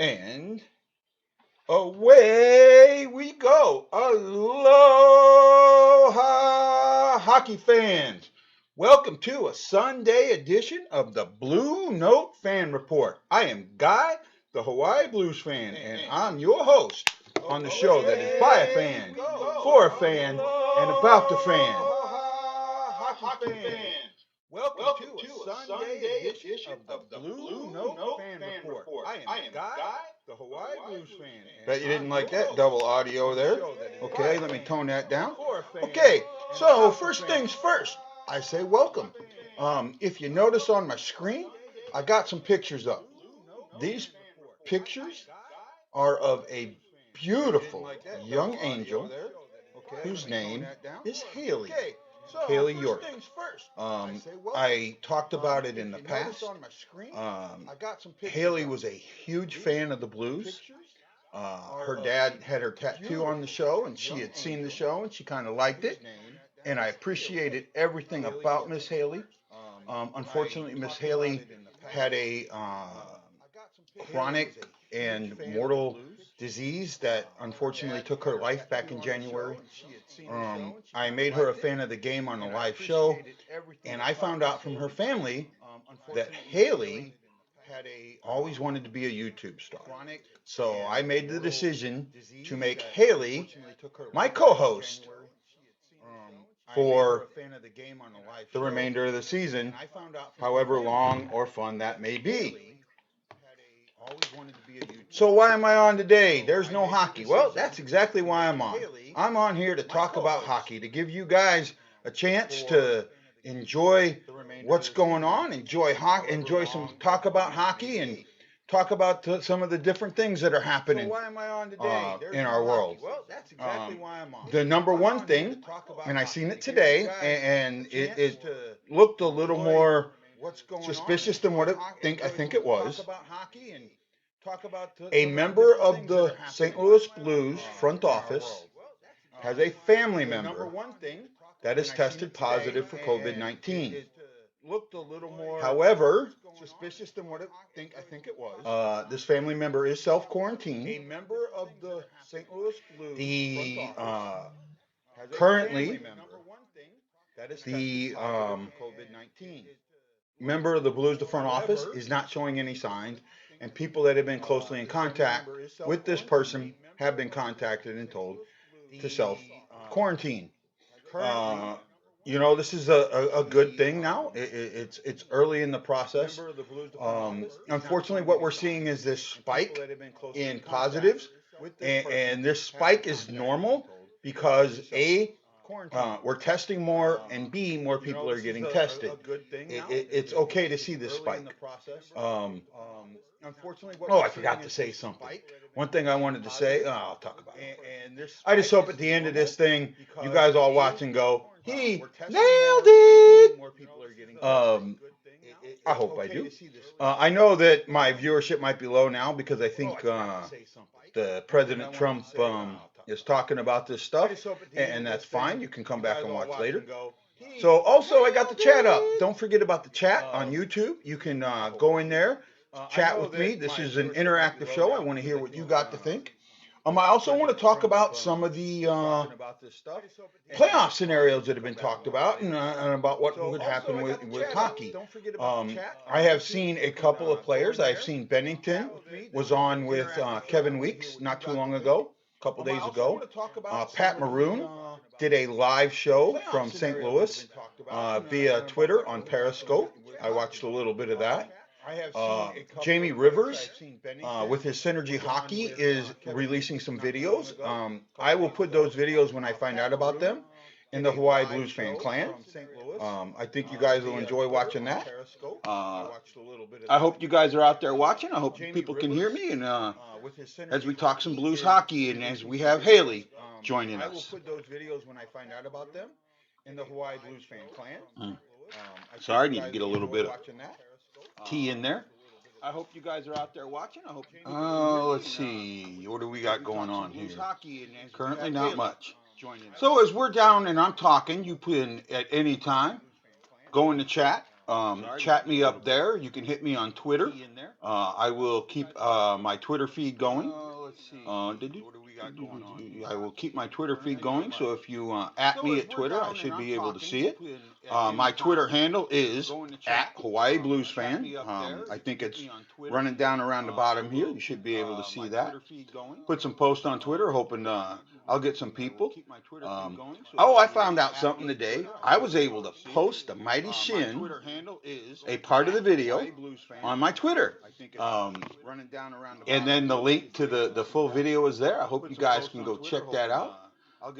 And away we go. Aloha, hockey fans. Welcome to a Sunday edition of the Blue Note Fan Report. I am Guy, the Hawaii Blues fan, and I'm your host on the show that is by a fan, for a fan, and about the fan. Hockey fans. Welcome to a Sunday edition of the Blue Note Fan Report. I am Guy, the Hawaii Blues fan. Bet you didn't like that double audio there. Okay, let me tone that down. Okay, so first things first, I say welcome. If you notice on my screen, I got some pictures up. These pictures are of a beautiful young angel whose name is Haley. Haley York. I talked about it in the past. Haley was a huge fan of the Blues. Her dad had her tattoo on the show, and she had seen the show, and she kind of liked it. And I appreciated everything about Miss Haley. Unfortunately, Miss Haley had a chronic and mortal disease that unfortunately took her life back in January. I made her a fan of the game on a live show, and I found out from her family that Haley always wanted to be a YouTube star. So I made the decision to make Haley my co-host for the remainder of the season, however long or fun that may be. So why am I on today? There's no hockey. Well, that's exactly why I'm on. I'm on here to talk about hockey, to give you guys a chance to enjoy what's going on, enjoy some talk about hockey, and talk about some of the different things that are happening in our world. The number one thing, and I seen it today, and it looked a little more suspicious than what I think it was. A member of the St. Louis Blues front office has a family member that is tested positive for COVID-19. However, suspicious than what I think it was. This family member is self-quarantined. A member of the St. Louis Blues. Currently, the member of the Blues, the front office, is not showing any signs, and people that have been closely in contact with this person have been contacted and told to self-quarantine. This is a good thing now. It's early in the process. Unfortunately, what we're seeing is this spike in positives, and this spike is normal because we're testing more, and B, more people are getting tested. It's okay to see this spike. I forgot to say something. One thing I wanted to say, I'll talk about it. I just hope at the end of this thing, you guys all watch and go, he nailed it! I hope I do. I know that my viewership might be low now because I think the President Trump is talking about this stuff, and that's fine. You can come back and watch later. So also, I got the chat up. Don't forget about the chat on YouTube. You can go in there, chat with me. This is an interactive show. I want to hear what you got to think. I also want to talk about some of the playoff scenarios that have been talked about, and about what would happen with hockey. I have seen a couple of players. I've seen Bennington was on with Kevin Weeks not too long ago, a couple days ago. Pat Maroon did a live show from St. Louis via Twitter on Periscope. I watched a little bit of that. Jamie Rivers, with his Synergy Hockey, is releasing some videos. I will put those videos when I find out about them in the Hawaii Blues Fan Clan. I think you guys will enjoy watching that. I hope you guys are out there watching. I hope people can hear me, and as we talk some Blues hockey, and as we have Haley joining us. I will put those videos when I find out about them in the Hawaii Blues Fan Clan. Sorry, I need to get a little bit of tea in there. I hope you guys are out there watching. I hope. Let's see. What do we got going on here? Currently, not much. So as we're down and I'm talking, you put in at any time. Go in the chat. chat me up there. You can hit me on Twitter. I will keep my Twitter feed going. I will keep my Twitter feed going. So if you at me at Twitter, I should be able to see it. My Twitter handle is at Hawaii Blues Fan. I think it's running down around the bottom here. You should be able to see that. Put some posts on Twitter, hoping I'll get some people. I found out something today. I was able to post the Mighty Shin, a part of the video, on my Twitter. And then the link to the full video is there. I hope you guys can go check that out. I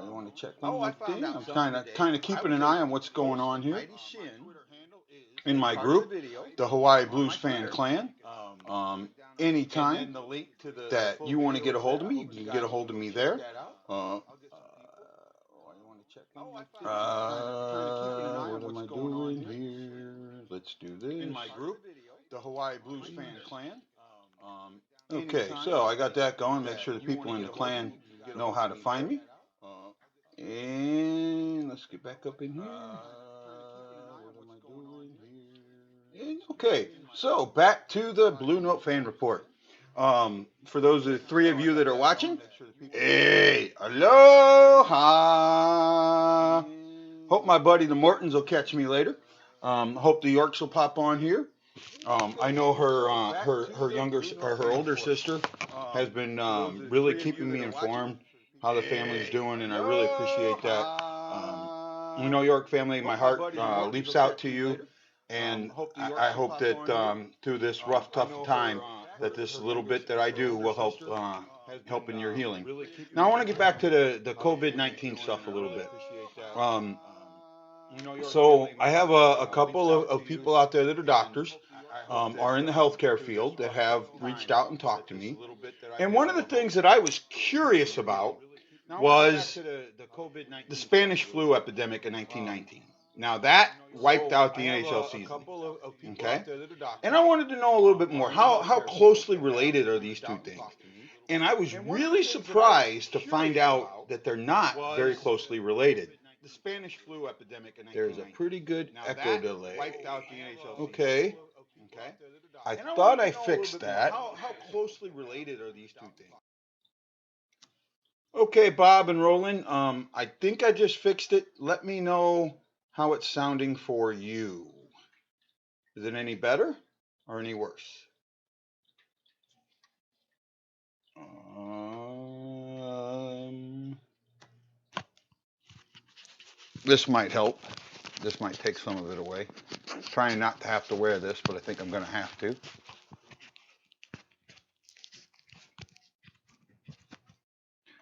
want to check one more thing. I'm kind of keeping an eye on what's going on here in my group, the Hawaii Blues Fan Clan. Anytime that you want to get a hold of me, you can get a hold of me there. What am I doing here? Let's do this. In my group, the Hawaii Blues Fan Clan. Okay, so I got that going. Make sure the people in the clan know how to find me. And let's get back up in here. What am I doing here? And, okay, so back to the BlueNote Fan Report. For those of the three of you that are watching, hey, aloha. Hope my buddy the Mortons will catch me later. Hope the Yorks will pop on here. I know her older sister has been really keeping me informed how the family's doing, and I really appreciate that. You know, York family, my heart leaps out to you, and I hope that through this rough, tough time, that this little bit that I do will help in your healing. Now, I want to get back to the COVID-19 stuff a little bit. So I have a couple of people out there that are doctors, are in the healthcare field, that have reached out and talked to me. And one of the things that I was curious about was the Spanish flu epidemic in 1919. Now that wiped out the NHL season. Okay? And I wanted to know a little bit more. How closely related are these two things? And I was really surprised to find out that they're not very closely related. The Spanish flu epidemic in 1919. There's a pretty good echo delay. Okay. I thought I fixed that. How closely related are these two things? Okay, Bob and Rowland. I think I just fixed it. Let me know how it's sounding for you. Is it any better or any worse? This might help. This might take some of it away. I'm trying not to have to wear this, but I think I'm going to have to.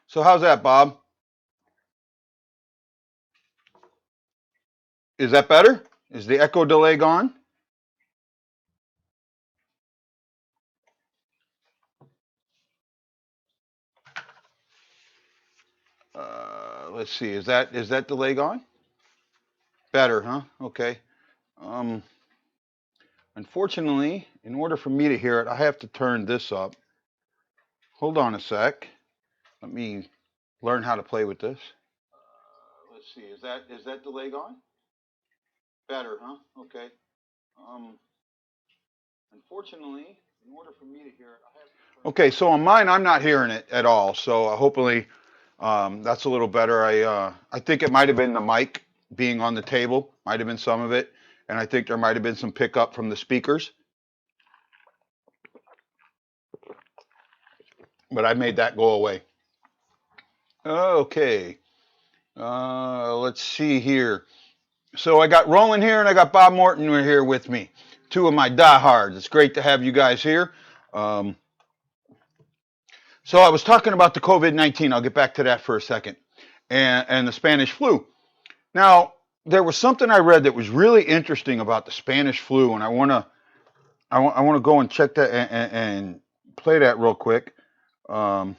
So how's that, Bob? Is that better? Is the echo delay gone? Let's see. Is that delay gone? Better, huh? Okay. Unfortunately, in order for me to hear it, I have to turn this up. Hold on a sec. Let me learn how to play with this. Let's see. Is that delay gone? Better, huh? Okay. Unfortunately, in order for me to hear it, I have to. Okay, so on mine, I'm not hearing it at all. So hopefully, that's a little better. I think it might have been the mic being on the table, might have been some of it, and I think there might have been some pickup from the speakers. But I made that go away. Okay. Let's see here. So I got Rowland here and I got Bob Morton here with me. Two of my diehards. It's great to have you guys here. So I was talking about the COVID-19. I'll get back to that for a second. And the Spanish flu. Now, there was something I read that was really interesting about the Spanish flu, and I want to go and check that and play that real quick. Hold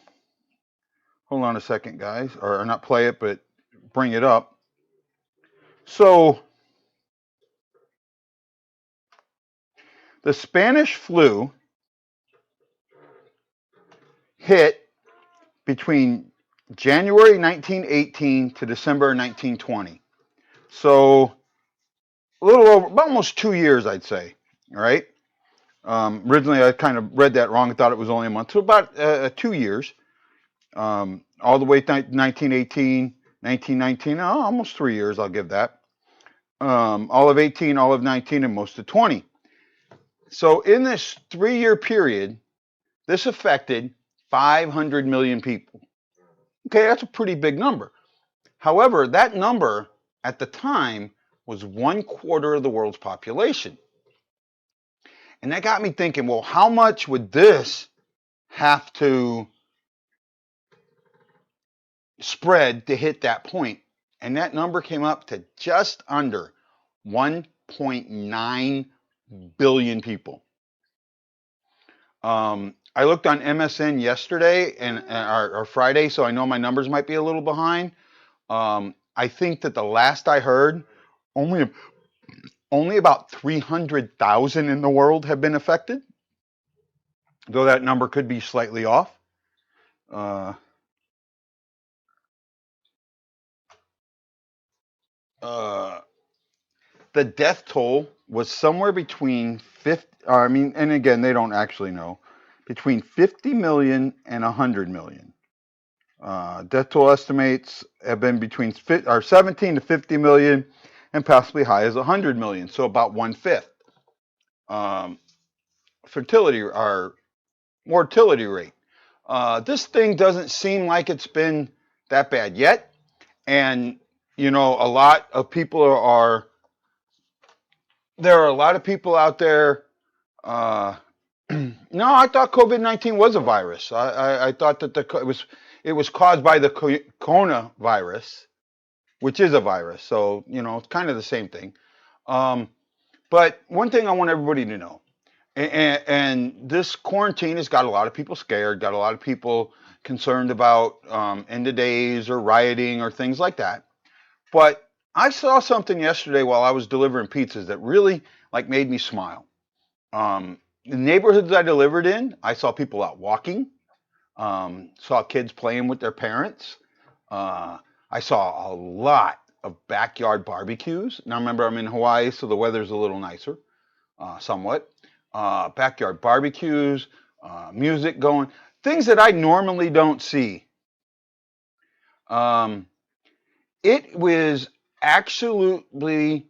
on a second, guys. Or not play it, but bring it up. So the Spanish flu hit between January 1918 to December 1920. So a little over, about almost 2 years, I'd say. All right. Originally, I kind of read that wrong. I thought it was only a month. So about 2 years, all the way to 1918, 1919, almost 3 years, I'll give that. All of 18, all of 19, and most of 20. So in this 3 year period, this affected 500 million people. Okay, that's a pretty big number. However, that number at the time was 1/4 of the world's population. And that got me thinking, well, how much would this have to spread to hit that point? And that number came up to just under 1.9 billion people. I looked on MSN yesterday or Friday, so I know my numbers might be a little behind. I think that the last I heard, only about 300,000 in the world have been affected, though that number could be slightly off. Uh, the death toll was somewhere between 50, and again, they don't actually know, between 50 million and 100 million. Death toll estimates have been between 17 to 50 million and possibly high as 100 million, so about 1/5. Fertility or mortality rate. This thing doesn't seem like it's been that bad yet. And, a lot of people there are a lot of people out there. No, I thought COVID-19 was a virus. I thought that it was caused by the coronavirus, which is a virus. So, it's kind of the same thing. But one thing I want everybody to know, and this quarantine has got a lot of people scared, got a lot of people concerned about end of days or rioting or things like that. But I saw something yesterday while I was delivering pizzas that really made me smile. The neighborhoods I delivered in, I saw people out walking, saw kids playing with their parents. I saw a lot of backyard barbecues. Now remember, I'm in Hawaii, so the weather's a little nicer, somewhat. Backyard barbecues, music going, things that I normally don't see. It was absolutely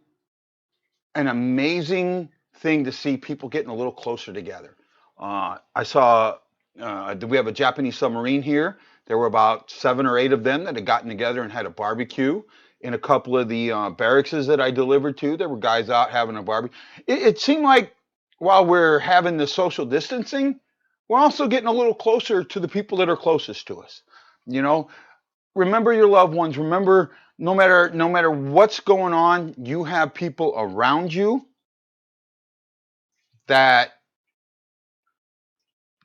an amazing thing to see people getting a little closer together. I saw, we have a Japanese submarine here. There were about 7 or 8 of them that had gotten together and had a barbecue. In a couple of the barracks that I delivered to, there were guys out having a barbecue. It seemed like while we're having the social distancing, we're also getting a little closer to the people that are closest to us. Remember your loved ones. Remember, no matter what's going on, you have people around you that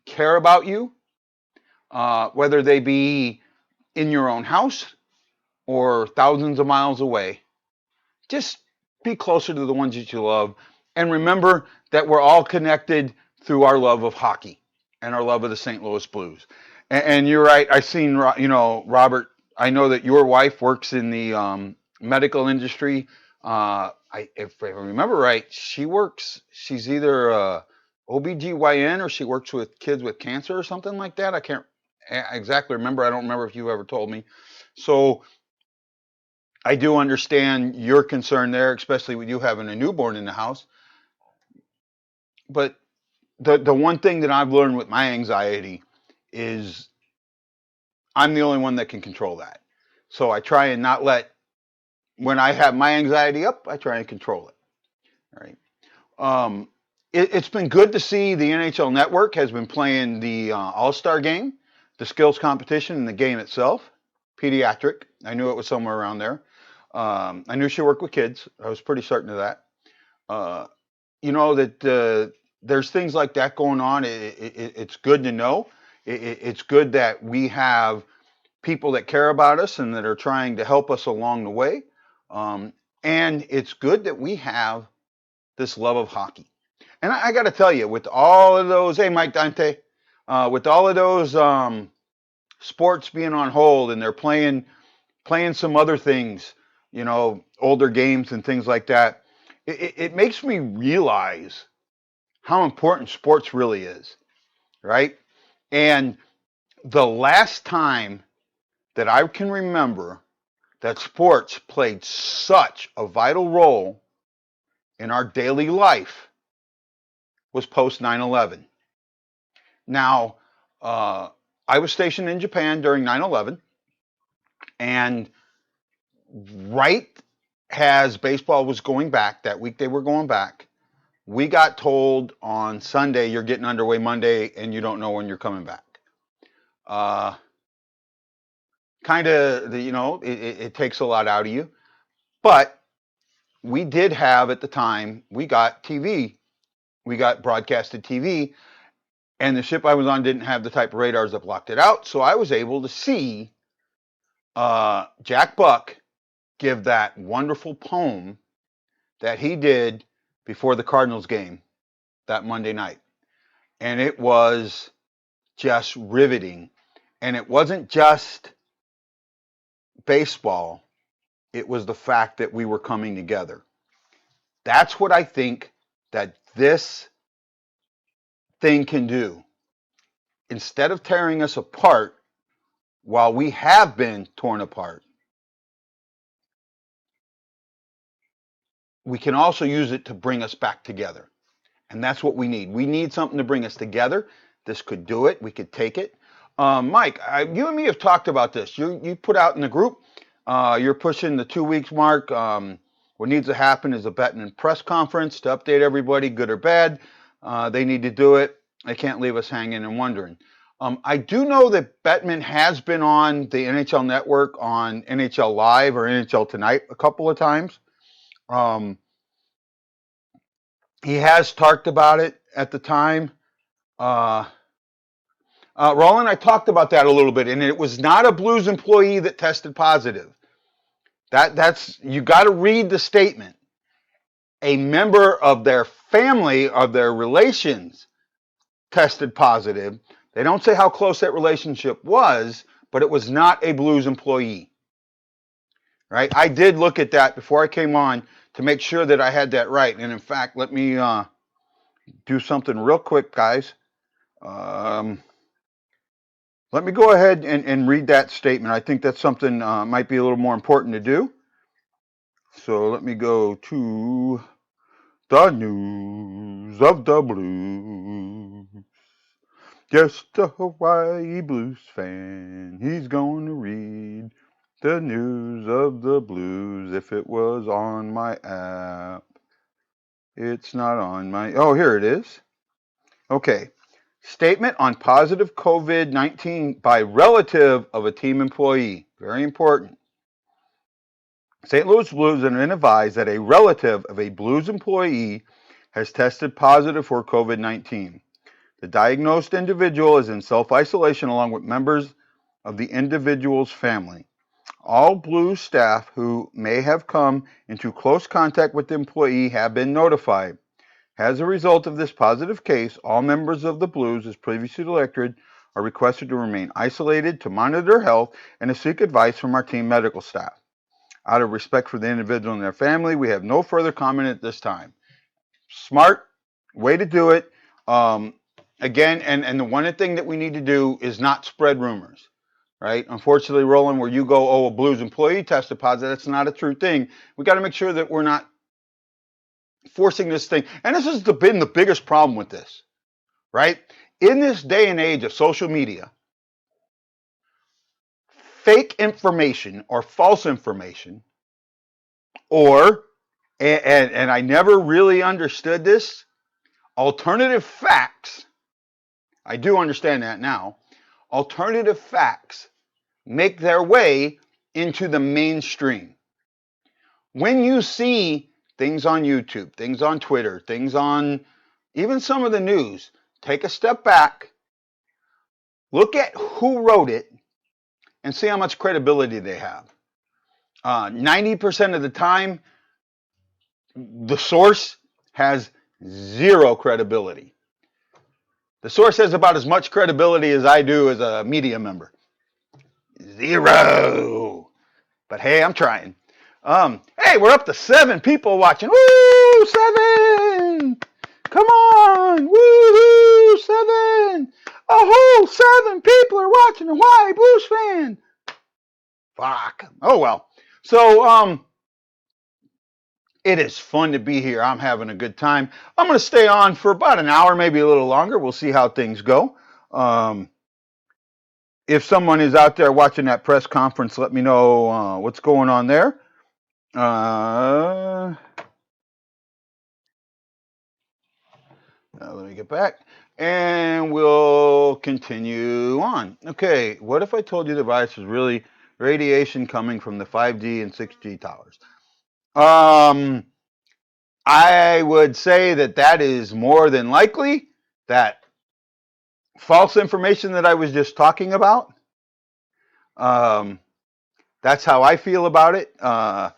care about you, whether they be in your own house or thousands of miles away. Just be closer to the ones that you love. And remember that we're all connected through our love of hockey and our love of the St. Louis Blues. And you're right. I seen, Robert, I know that your wife works in the medical industry. If I remember right, she's either OBGYN or she works with kids with cancer or something like that. I can't exactly remember. I don't remember if you ever told me. So I do understand your concern there, especially with you having a newborn in the house. But the one thing that I've learned with my anxiety is I'm the only one that can control that. So I try and not when I have my anxiety up, I try and control it. All right. It's been good to see the NHL Network has been playing the All-Star game, the skills competition, and the game itself. Pediatric. I knew it was somewhere around there. I knew she worked with kids. I was pretty certain of that. That there's things like that going on. It's good to know. It's good that we have people that care about us and that are trying to help us along the way. And it's good that we have this love of hockey. And I got to tell you, with all of those, hey, Mike Dante, with all of those sports being on hold and they're playing some other things, older games and things like that, it makes me realize how important sports really is, right? And the last time that I can remember that sports played such a vital role in our daily life was post 9/11. Now, I was stationed in Japan during 9/11, and right as baseball was going back, that week they were going back, we got told on Sunday, you're getting underway Monday, and you don't know when you're coming back. Kind of, it takes a lot out of you. But we did have at the time, we got TV, we got broadcasted TV, and the ship I was on didn't have the type of radars that blocked it out. So I was able to see Jack Buck give that wonderful poem that he did before the Cardinals game that Monday night. And it was just riveting. And it wasn't just baseball, it was the fact that we were coming together. That's what I think that this thing can do. Instead of tearing us apart, while we have been torn apart, we can also use it to bring us back together. And that's what we need. We need something to bring us together. This could do it. We could take it. Mike, you and me have talked about this. You put out in the group, you're pushing the 2 weeks mark. What needs to happen is a Bettman press conference to update everybody, good or bad. They need to do it. They can't leave us hanging and wondering. I do know that Bettman has been on the NHL Network on NHL Live or NHL Tonight a couple of times. He has talked about it at the time. Rowland, I talked about that a little bit, and it was not a Blues employee that tested positive. That's you got to read the statement. A member of their family, of their relations, tested positive. They don't say how close that relationship was, but it was not a Blues employee. Right? I did look at that before I came on to make sure that I had that right. And in fact, let me do something real quick, guys. Let me go ahead and read that statement. I think that's something might be a little more important to do. So let me go to the news of the Blues. Just a Hawaii Blues fan. He's going to read the news of the Blues. If it was on my app, it's not on my... Oh, here it is. Okay. Statement on positive COVID-19 by relative of a team employee. Very important. St. Louis Blues have been advised that a relative of a Blues employee has tested positive for COVID-19. The diagnosed individual is in self-isolation along with members of the individual's family. All Blues staff who may have come into close contact with the employee have been notified. As a result of this positive case, all members of the Blues, as previously elected, are requested to remain isolated, to monitor their health, and to seek advice from our team medical staff. Out of respect for the individual and their family, we have no further comment at this time. Smart way to do it. Again, and the one thing that we need to do is not spread rumors, right? Unfortunately, Rowland, where you go, oh, a Blues employee tested positive, that's not a true thing. We got to make sure that we're not forcing this thing. And this has been the biggest problem with this, right? In this day and age of social media, fake information or false information, or, and I never really understood this, alternative facts, I do understand that now, alternative facts make their way into the mainstream. When you see things on YouTube, things on Twitter, things on even some of the news, take a step back, look at who wrote it, and see how much credibility they have. 90% of the time, the source has zero credibility. The source has about as much credibility as I do as a media member. Zero. But hey, I'm trying. Hey, we're up to 7 people watching. Woo! Woohoo! 7! Come on! Woohoo! 7! A whole 7 people are watching the Hawaii Blues fan. Fuck. Oh well. So it is fun to be here. I'm having a good time. I'm going to stay on for about an hour, maybe a little longer. We'll see how things go. If someone is out there watching that press conference, let me know what's going on there. Let me get back. And we'll continue on. Okay, what if I told you the virus is really radiation coming from the 5G and 6G towers? I would say that is more than likely that false information that I was just talking about. That's how I feel about it. Not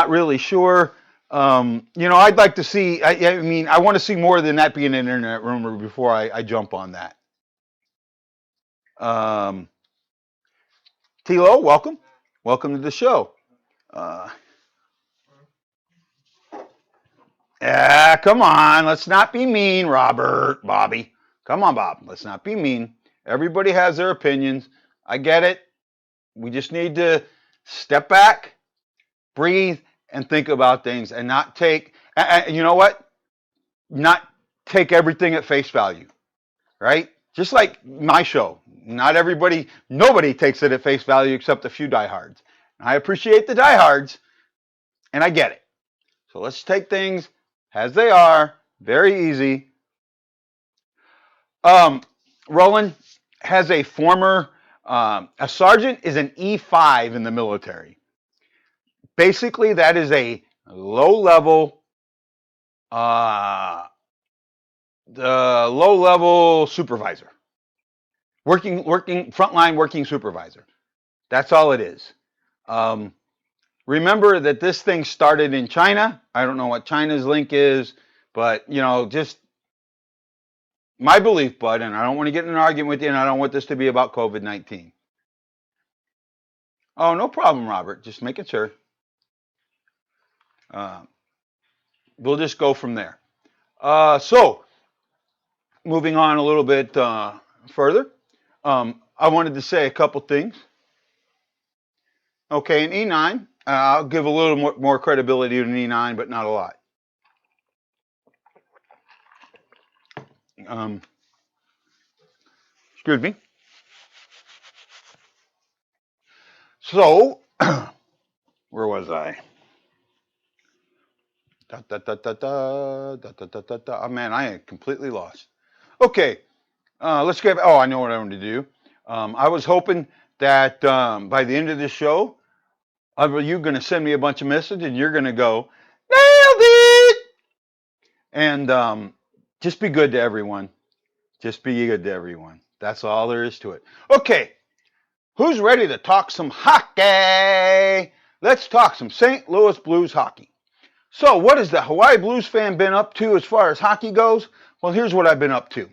really sure. I'd like to see, I want to see more than that being an internet rumor before I jump on that. Tilo, welcome. Welcome to the show. Come on. Let's not be mean, Bobby. Come on, Bob. Let's not be mean. Everybody has their opinions. I get it. We just need to step back, breathe, and think about things and not take, you know what? Not take everything at face value, right? Just like my show. Nobody takes it at face value except a few diehards. I appreciate the diehards, and I get it. So let's take things as they are, very easy. Rowland has a former, a sergeant is an E5 in the military. Basically, that is a low-level supervisor. Frontline working supervisor. That's all it is. Remember that this thing started in China. I don't know what China's link is, but, just my belief, bud, and I don't want to get in an argument with you, and I don't want this to be about COVID-19. Oh, no problem, Robert. Just making sure. We'll just go from there. So, moving on a little bit further, I wanted to say a couple things. Okay, in E9, I'll give a little more credibility to an E9, but not a lot. Excuse me. So, where was I? Oh, man, I am completely lost. Okay, let's get. Oh, I know what I want to do. I was hoping that by the end of this show, you're going to send me a bunch of messages and you're going to go, nailed it! And just be good to everyone. Just be good to everyone. That's all there is to it. Okay, who's ready to talk some hockey? Let's talk some St. Louis Blues hockey. So, what has the Hawaii Blues fan been up to as far as hockey goes? Well, here's what I've been up to.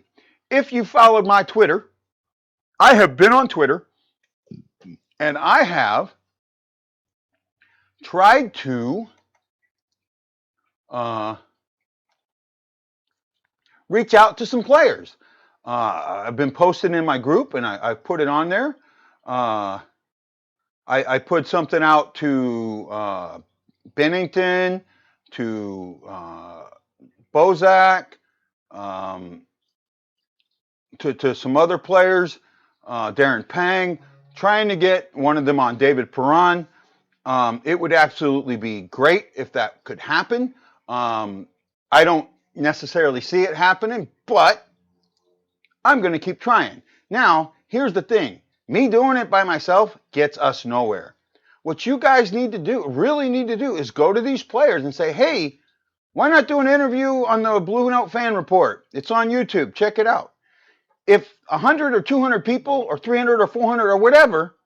If you followed my Twitter, I have been on Twitter, and I have tried to reach out to some players. I've been posting in my group, and I put it on there. I put something out to Bennington, to Bozak, to some other players, Darren Pang, trying to get one of them on David Perron. It would absolutely be great if that could happen. I don't necessarily see it happening, but I'm going to keep trying. Now, here's the thing. Me doing it by myself gets us nowhere. What you guys really need to do, is go to these players and say, hey, why not do an interview on the BlueNote Fan Report? It's on YouTube. Check it out. If 100 or 200 people or 300 or 400 or whatever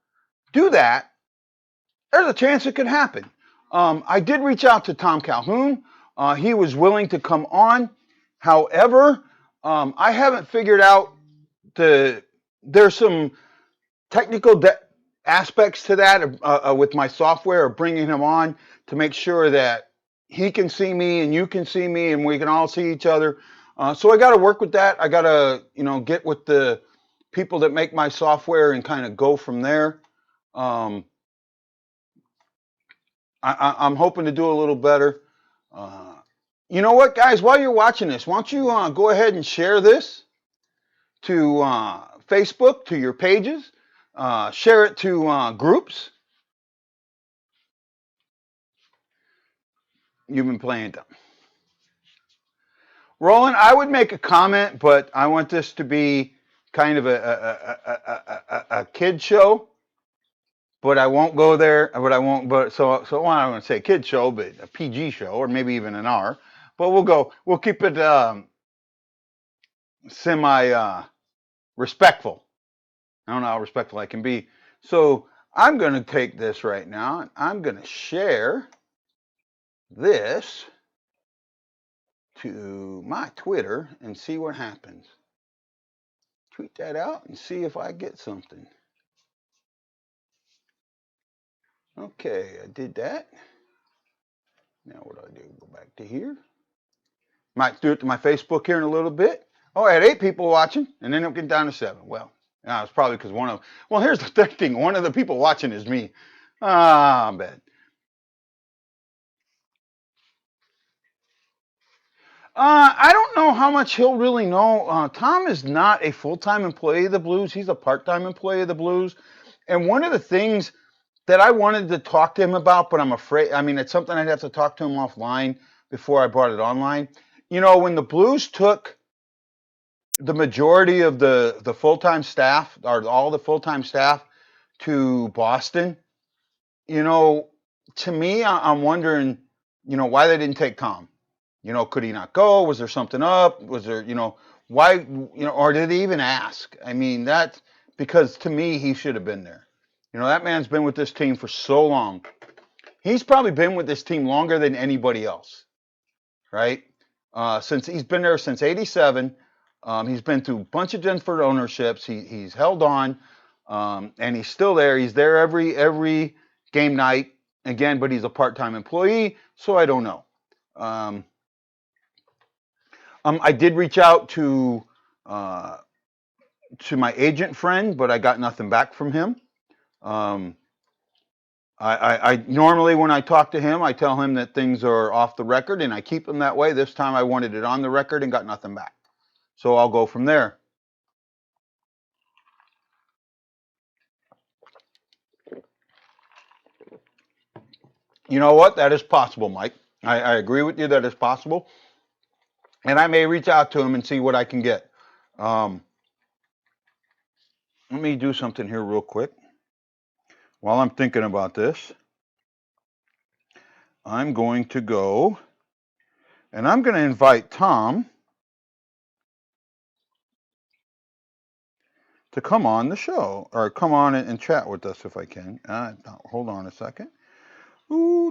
do that, there's a chance it could happen. I did reach out to Tom Calhoun. He was willing to come on. However, I haven't figured out there's some technical aspects to that with my software of bringing him on to make sure that he can see me and you can see me and we can all see each other. So I got to work with that. I got to, get with the people that make my software and kind of go from there. Um, I'm hoping to do a little better. Uh, you know what, guys? While you're watching this, why don't you go ahead and share this to Facebook, to your pages, share it to groups. You've been playing them. Rowland, I would make a comment, but I want this to be kind of a kid show. But I won't go there. But I won't. But so I don't want to say kid show, but a PG show, or maybe even an R. But we'll go. We'll keep it semi respectful. I don't know how respectful I can be. So I'm going to take this right now, and I'm going to share this to my Twitter and see what happens. Tweet that out and see if I get something. Okay, I did that. Now what do I do? Go back to here. Might do it to my Facebook here in a little bit. Oh, I had 8 people watching, and then I'm getting down to 7. Well, it's probably because one of. Well, here's the third thing. One of the people watching is me. I'm bad. I don't know how much he'll really know. Tom is not a full-time employee of the Blues. He's a part-time employee of the Blues. And one of the things that I wanted to talk to him about, but I'm afraid, it's something I'd have to talk to him offline before I brought it online. When the Blues took the majority of the full-time staff, or all the full-time staff, to Boston, to me, I'm wondering, why they didn't take Tom. Could he not go? Was there something up? Was there, why, or did they even ask? That, because to me, he should have been there. That man's been with this team for so long. He's probably been with this team longer than anybody else, right? Since he's been there since '87. He's been through a bunch of different ownerships. He's held on, and he's still there. He's there every game night again, but he's a part-time employee, so I don't know. I did reach out to my agent friend, but I got nothing back from him. I normally, when I talk to him, I tell him that things are off the record, and I keep them that way. This time I wanted it on the record and got nothing back. So I'll go from there. You know what? That is possible, Mike. I agree with you that it's possible. And I may reach out to him and see what I can get. Let me do something here real quick. While I'm thinking about this, I'm going to go and I'm going to invite Tom to come on the show, or come on and chat with us if I can. Hold on a second. Oh,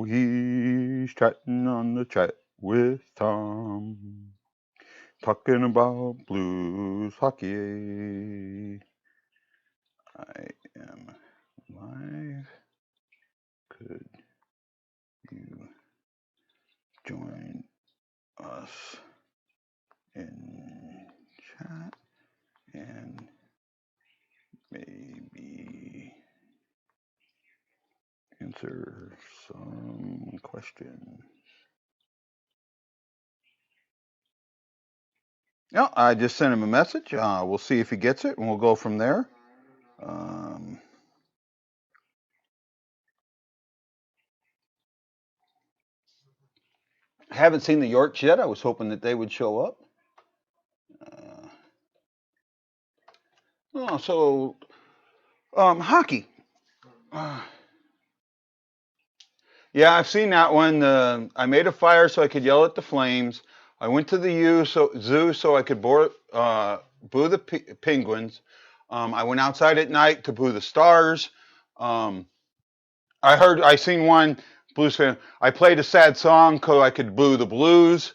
he's chatting on the chat with Tom, talking about Blues hockey. I am live. Could you join us in chat and maybe answer some questions? No, I just sent him a message. We'll see if he gets it, and we'll go from there. Haven't seen the Yorks yet. I was hoping that they would show up. Hockey. Yeah, I've seen that one. I made a fire so I could yell at the flames. I went to the zoo so I could boo the penguins. I went outside at night to boo the stars. I seen one Blues fan. I played a sad song so I could boo the Blues.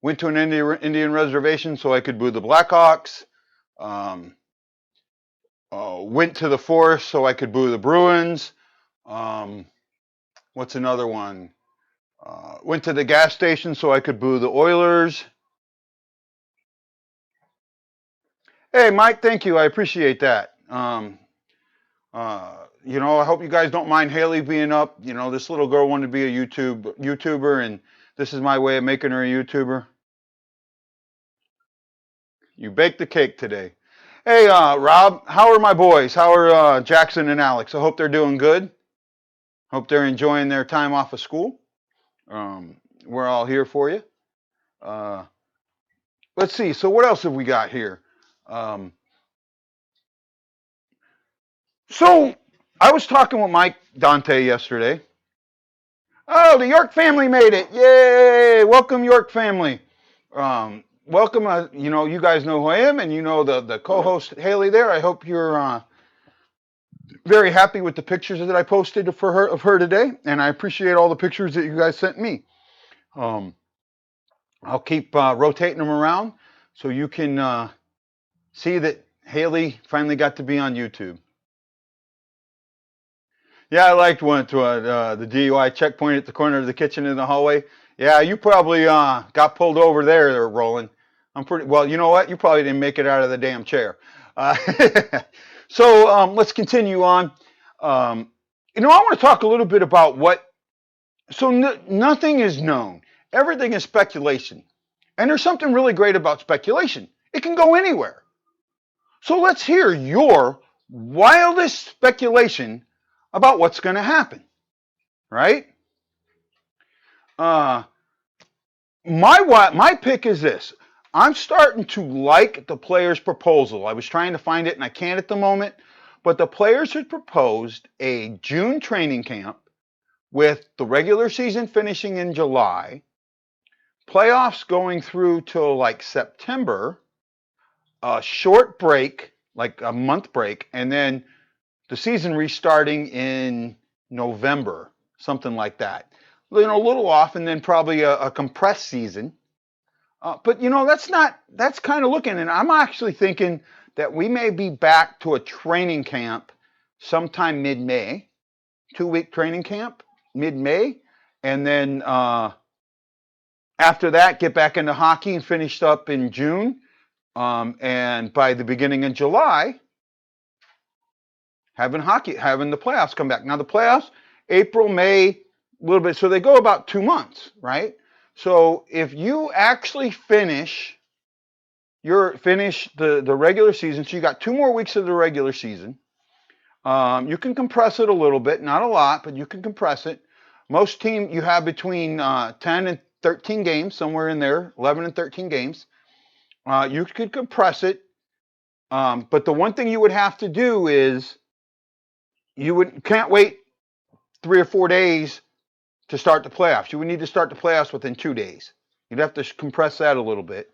Went to an Indian reservation so I could boo the Blackhawks. Went to the forest so I could boo the Bruins. What's another one? Went to the gas station so I could boo the Oilers. Hey, Mike, thank you. I appreciate that. I hope you guys don't mind Haley being up. This little girl wanted to be a YouTuber, and this is my way of making her a YouTuber. You baked the cake today. Hey, Rob, how are my boys? How are Jackson and Alex? I hope they're doing good. Hope they're enjoying their time off of school. We're all here for you. Let's see. So what else have we got here? So I was talking with Mike Dante yesterday. Oh, the York family made it. Yay. Welcome, York family. Welcome. You guys know who I am, and the co-host Haley there. I hope you're very happy with the pictures that I posted of her today, and I appreciate all the pictures that you guys sent me. I'll keep rotating them around so you can see that Haley finally got to be on YouTube. Yeah, I liked one to the DUI checkpoint at the corner of the kitchen in the hallway. Yeah, you probably got pulled over there, Rowland. I'm pretty well. You know what? You probably didn't make it out of the damn chair. So let's continue on. I want to talk a little bit about what. So nothing is known. Everything is speculation, and there's something really great about speculation. It can go anywhere. So let's hear your wildest speculation about what's going to happen, right? My pick is this. I'm starting to like the players' proposal. I was trying to find it and I can't at the moment, but the players had proposed a June training camp with the regular season finishing in July, playoffs going through till like September, a short break, like a month break, and then the season restarting in November, something like that. A little off, and then probably a compressed season. But that's kind of looking, and I'm actually thinking that we may be back to a training camp sometime mid-May, 2-week training camp, mid-May, and then after that, get back into hockey and finish up in June, and by the beginning of July, having the playoffs come back. Now the playoffs, April, May, a little bit, so they go about 2 months, right? So if you actually finish the regular season, so you got 2 more weeks of the regular season. You can compress it a little bit, not a lot, but you can compress it. Most teams you have between 10 and 13 games, somewhere in there, 11 and 13 games. You could compress it, but the one thing you would have to do is can't wait 3 or 4 days to start the playoffs. You would need to start the playoffs within 2 days. You'd have to compress that a little bit.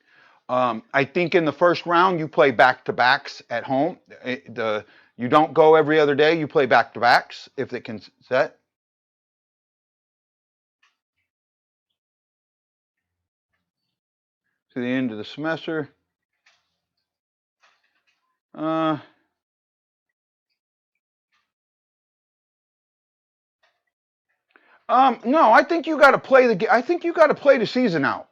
I think in the first round you play back-to-backs at home. You don't go every other day. You play back-to-backs if it can set. To the end of the semester. No, I think you got to play the season out,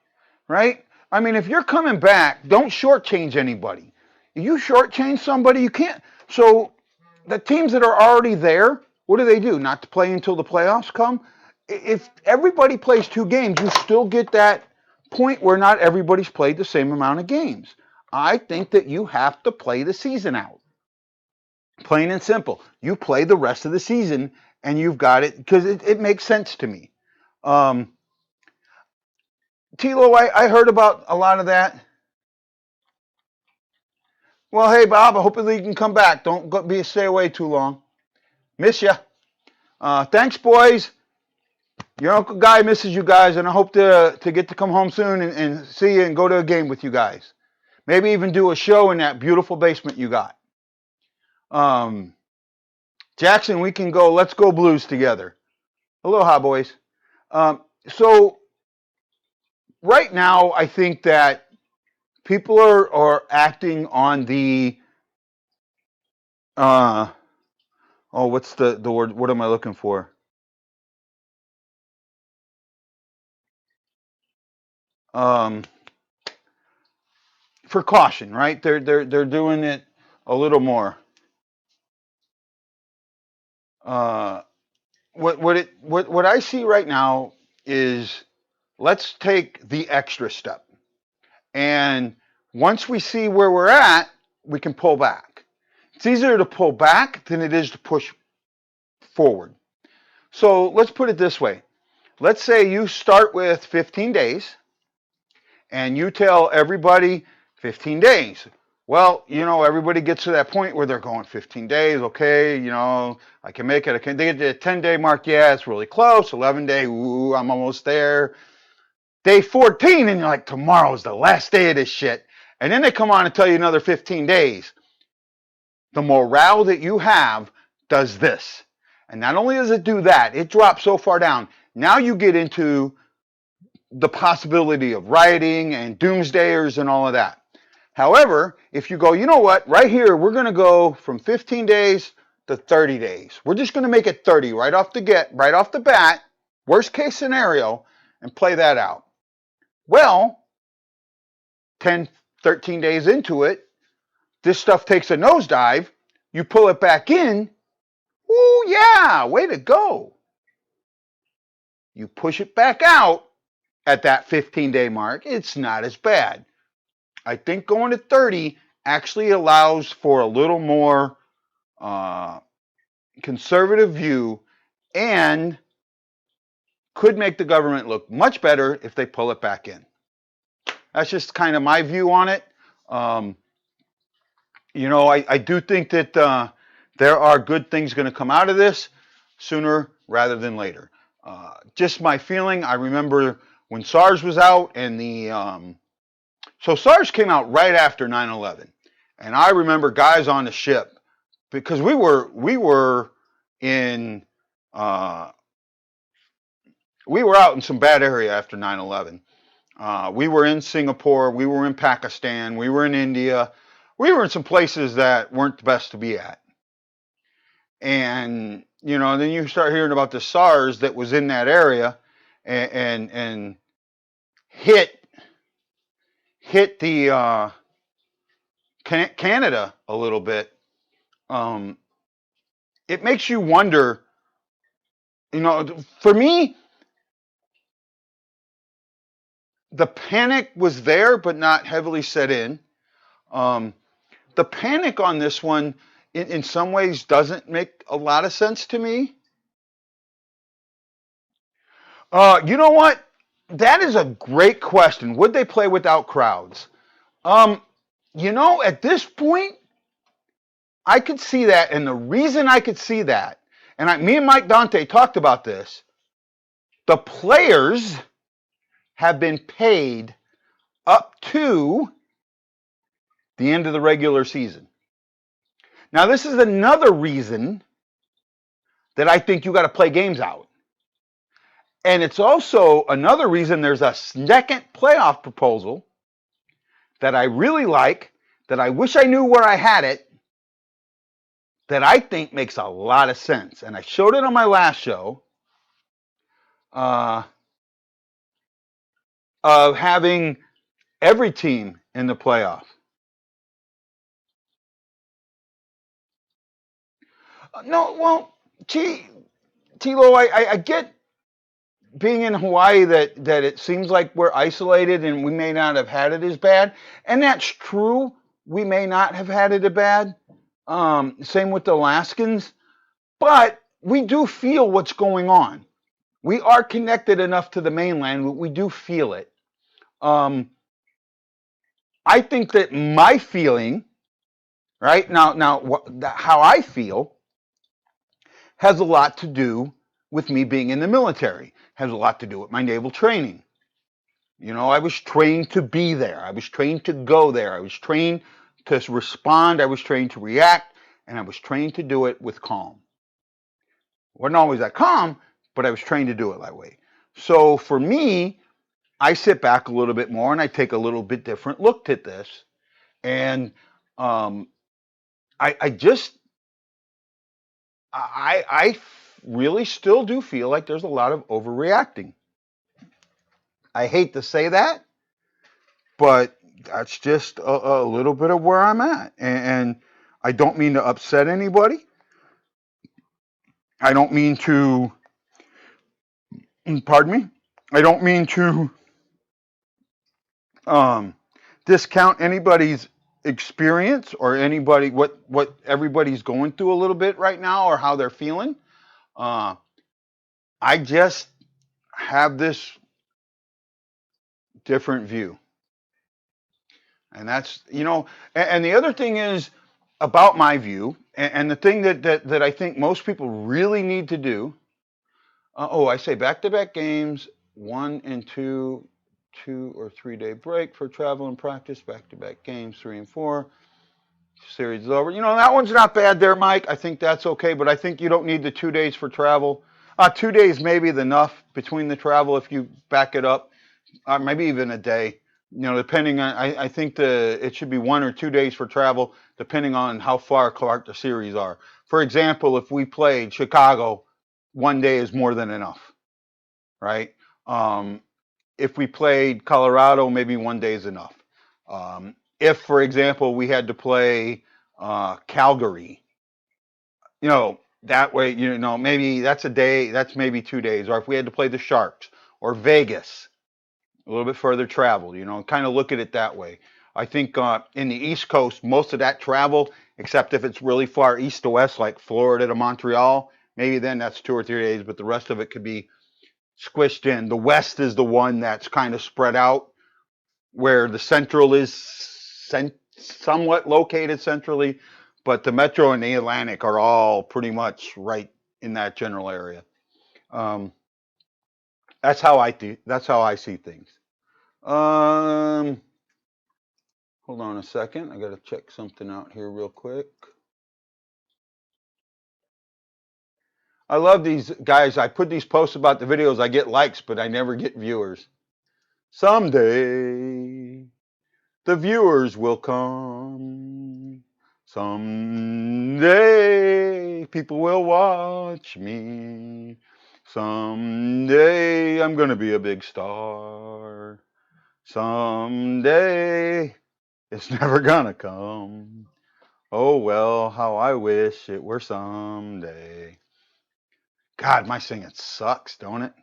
right? I mean, if you're coming back, don't shortchange anybody. If you shortchange somebody, you can't. So the teams that are already there, what do? Not to play until the playoffs come? If everybody plays 2 games, you still get that point where not everybody's played the same amount of games. I think that you have to play the season out. Plain and simple. You play the rest of the season and you've got it because it makes sense to me. Tilo, I heard about a lot of that. Well, hey, Bob, hopefully you can come back. Don't stay away too long. Miss ya. Thanks, boys. Your Uncle Guy misses you guys, and I hope to get to come home soon and see you and go to a game with you guys. Maybe even do a show in that beautiful basement you got. Jackson, we can go. Let's go Blues together. Aloha, boys. So right now, I think that people are acting on the what's the word? What am I looking for? Um, for caution, right? They're doing it a little more. Uh, what I see right now is let's take the extra step, and once we see where we're at, we can pull back. It's easier to pull back than it is to push forward. So let's put it this way. Let's say you start with 15 days and you tell everybody 15 days. Well, everybody gets to that point where they're going 15 days. Okay, I can make it. They get to the 10-day mark. Yeah, it's really close. 11-day. Ooh, I'm almost there. Day 14, and you're like, tomorrow's the last day of this shit. And then they come on and tell you another 15 days. The morale that you have does this. And not only does it do that, it drops so far down. Now you get into the possibility of rioting and doomsdayers and all of that. However, if you go, you know what, right here, we're going to go from 15 days to 30 days. We're just going to make it 30 right off the bat, worst case scenario, and play that out. Well, 10, 13 days into it, this stuff takes a nosedive. You pull it back in. Ooh, yeah, way to go. You push it back out at that 15-day mark. It's not as bad. I think going to 30 actually allows for a little more conservative view and could make the government look much better if they pull it back in. That's just kind of my view on it. I do think that there are good things going to come out of this sooner rather than later. Just my feeling. I remember when SARS was out and so SARS came out right after 9/11, and I remember guys on the ship because we were in we were out in some bad area after 9/11. We were in Singapore, we were in Pakistan, we were in India, we were in some places that weren't the best to be at. And then you start hearing about the SARS that was in that area and hit the Canada a little bit. It makes you wonder. For me, the panic was there, but not heavily set in. The panic on this one, in some ways, doesn't make a lot of sense to me. You know what? That is a great question. Would they play without crowds? At this point, I could see that, and the reason I could see that, and me and Mike Dante talked about this, the players have been paid up to the end of the regular season. Now, this is another reason that I think you got to play games out. And it's also another reason there's a second playoff proposal that I really like, that I wish I knew where I had it, that I think makes a lot of sense. And I showed it on my last show of having every team in the playoff. No, well, Tilo, I get being in Hawaii that it seems like we're isolated and we may not have had it as bad. And that's true. We may not have had it as bad. Same with the Alaskans. But we do feel what's going on. We are connected enough to the mainland. We do feel it. I think that my feeling, right now, how I feel has a lot to do with me being in the military. Has a lot to do with my naval training. I was trained to be there. I was trained to go there. I was trained to respond. I was trained to react, and I was trained to do it with calm. Wasn't always that calm, but I was trained to do it that way. So for me, I sit back a little bit more and I take a little bit different look at this. And um, I just, I really still do feel like there's a lot of overreacting. I hate to say that, but that's just a little bit of where I'm at. And I don't mean to upset anybody. I don't mean to, pardon me, I don't mean to um, discount anybody's experience or anybody what everybody's going through a little bit right now or how they're feeling. Uh, I just have this different view, and that's and the other thing is about my view, and the thing that I think most people really need to do. I say back-to-back games, 1 and 2, 2 or 3 day break for travel and practice. Back-to-back games, 3 and 4. Series is over. That one's not bad there, Mike. I think that's okay, but I think you don't need the 2 days for travel. 2 days maybe is enough between the travel if you back it up. Maybe even a day. Depending on, I think it should be 1 or 2 days for travel, depending on how far apart the series are. For example, if we played Chicago, 1 day is more than enough, right? If we played Colorado, maybe 1 day is enough. If, for example, we had to play Calgary, that way, maybe that's a day, that's maybe 2 days. Or if we had to play the Sharks or Vegas, a little bit further travel, kind of look at it that way. I think in the East Coast, most of that travel, except if it's really far east to west, like Florida to Montreal, maybe then that's 2 or 3 days, but the rest of it could be squished in. The West is the one that's kind of spread out, where the Central is somewhat located centrally, but the Metro and the Atlantic are all pretty much right in that general area. Um, that's how I see things. Um, Hold on a second. I got to check something out here real quick. I love these guys. I put these posts about the videos. I get likes, but I never get viewers. Someday the viewers will come. Someday people will watch me. Someday I'm going to be a big star. Someday it's never going to come. Oh, well, how I wish it were someday. God, my singing sucks, don't it?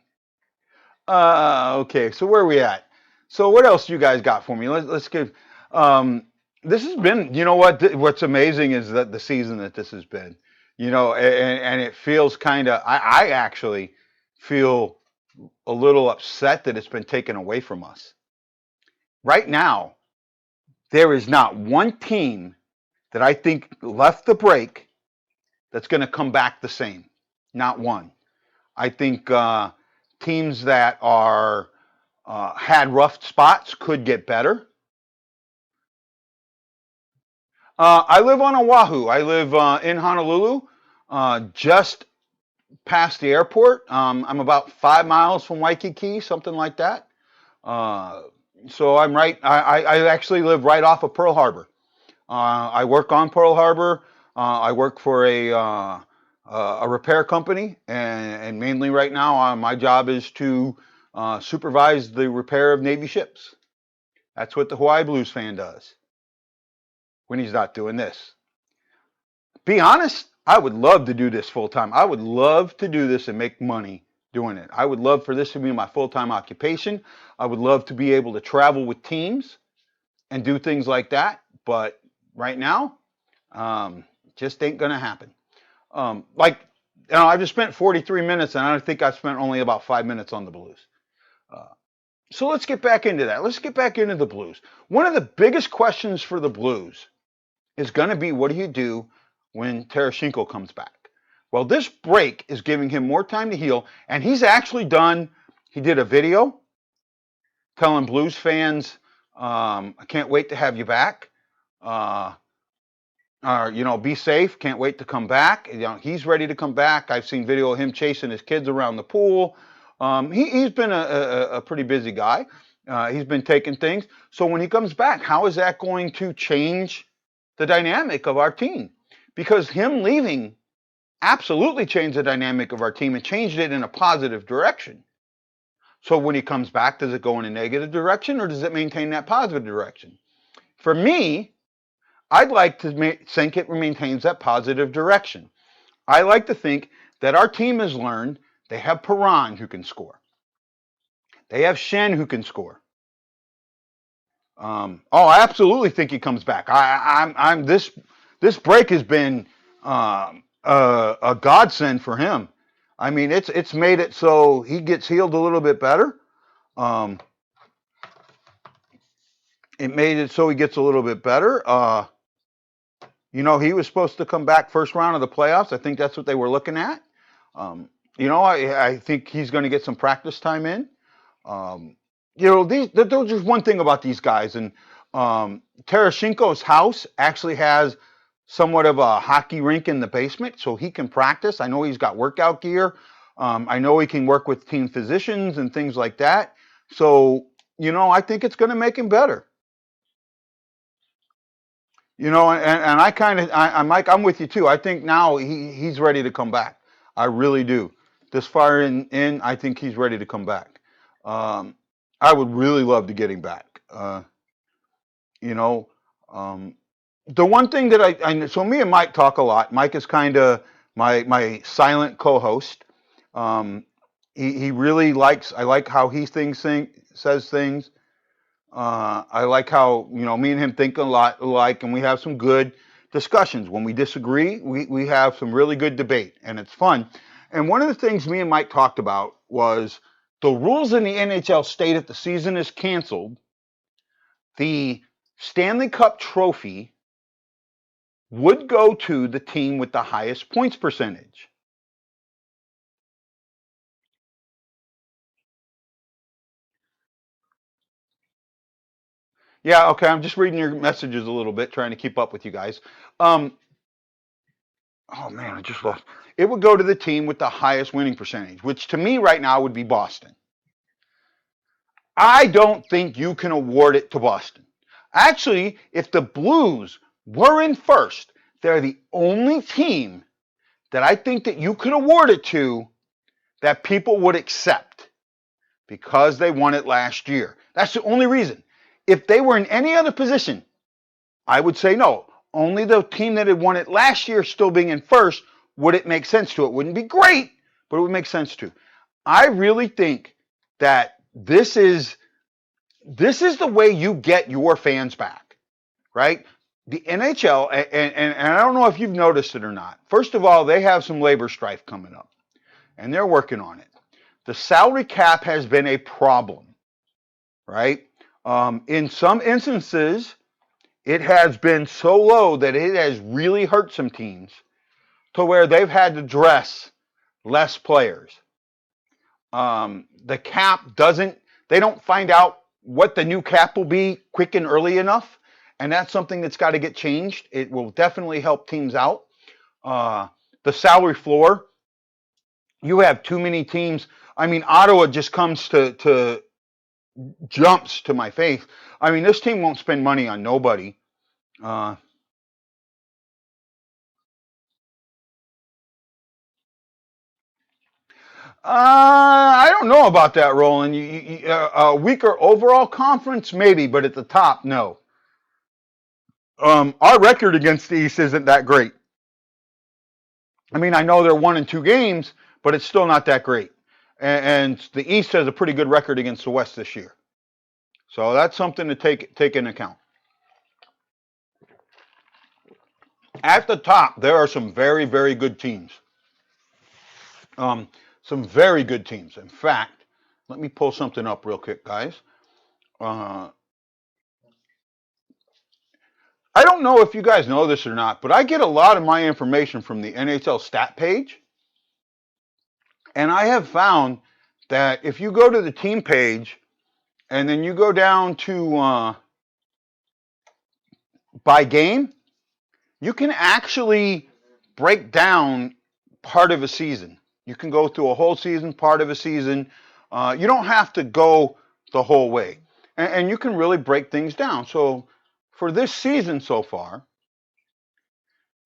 Okay, so where are we at? So what else you guys got for me? Let's give. This has been, what's amazing is that the season that this has been, and it feels kind of, I actually feel a little upset that it's been taken away from us. Right now, there is not one team that I think left the break that's going to come back the same. Not one. I think teams that are had rough spots could get better. I live on Oahu. I live in Honolulu, just past the airport. I'm about 5 miles from Waikiki, something like that. Uh, so I'm right. I actually live right off of Pearl Harbor. I work on Pearl Harbor. I work for a repair company, and mainly right now, my job is to supervise the repair of Navy ships. That's what the Hawaii Blues fan does when he's not doing this. Be honest, I would love to do this full time. I would love to do this and make money doing it. I would love for this to be my full time occupation. I would love to be able to travel with teams and do things like that. But right now, just ain't gonna happen. I just spent 43 minutes, and I think I spent only about 5 minutes on the Blues. Uh, so let's get back into that. Let's get back into the Blues. One of the biggest questions for the Blues is going to be, what do you do when Tarasenko comes back? Well, this break is giving him more time to heal, and he's actually he did a video telling Blues fans, I can't wait to have you back. Be safe. Can't wait to come back. He's ready to come back. I've seen video of him chasing his kids around the pool. He's been a pretty busy guy. He's been taking things. So when he comes back, how is that going to change the dynamic of our team? Because him leaving absolutely changed the dynamic of our team and changed it in a positive direction. So when he comes back, does it go in a negative direction or does it maintain that positive direction? For me, I'd like to think it maintains that positive direction. I like to think that our team has learned they have Perron who can score. They have Shen who can score. I absolutely think he comes back. I'm this break has been a godsend for him. I mean, it's made it so he gets healed a little bit better. Um, it made it so he gets a little bit better. He was supposed to come back first round of the playoffs. I think that's what they were looking at. I think he's going to get some practice time in. There's just one thing about these guys, and Tereshchenko's house actually has somewhat of a hockey rink in the basement, so he can practice. I know he's got workout gear. I know he can work with team physicians and things like that. So, I think it's going to make him better. And I'm Mike, I'm with you too. I think now he's ready to come back. I really do. This far in, I think he's ready to come back. I would really love to get him back. You know, um, the one thing that so me and Mike talk a lot. Mike is kind of my silent co-host. Um, he really likes. I like how he says things. I like how me and him think a lot alike, and we have some good discussions. When we disagree, we have some really good debate, and it's fun. And one of the things me and Mike talked about was the rules in the NHL state if the season is canceled, the Stanley Cup Trophy would go to the team with the highest points percentage. Yeah, okay. I'm just reading your messages a little bit, trying to keep up with you guys. Um, oh man, I just lost. It would go to the team with the highest winning percentage, which to me right now would be Boston. I don't think you can award it to Boston. Actually, if the Blues were in first, they're the only team that I think that you could award it to that people would accept because they won it last year. That's the only reason. If they were in any other position, I would say no. Only the team that had won it last year still being in first would it make sense to. It wouldn't be great, but it would make sense to. I really think that this is the way you get your fans back, right? The NHL, and I don't know if you've noticed it or not. First of all, they have some labor strife coming up, and they're working on it. The salary cap has been a problem, right? In some instances, it has been so low that it has really hurt some teams to where they've had to dress less players. The cap they don't find out what the new cap will be quick and early enough. And that's something that's got to get changed. It will definitely help teams out. The salary floor, you have too many teams. I mean, Ottawa just comes to jumps to my face. I mean, this team won't spend money on nobody. Uh, I don't know about that, Roland. A weaker overall conference, maybe, but at the top, no. Our record against the East isn't that great. I mean, I know they're 1-2 games, but it's still not that great. And the East has a pretty good record against the West this year, so that's something to take into account. At the top, there are some very, very good teams. Um, some very good teams. In fact, let me pull something up real quick, guys. Uh, I don't know if you guys know this or not, but I get a lot of my information from the NHL stat page. And I have found that if you go to the team page and then you go down to by game, you can actually break down part of a season. You can go through a whole season, part of a season. You don't have to go the whole way. and you can really break things down. So for this season so far,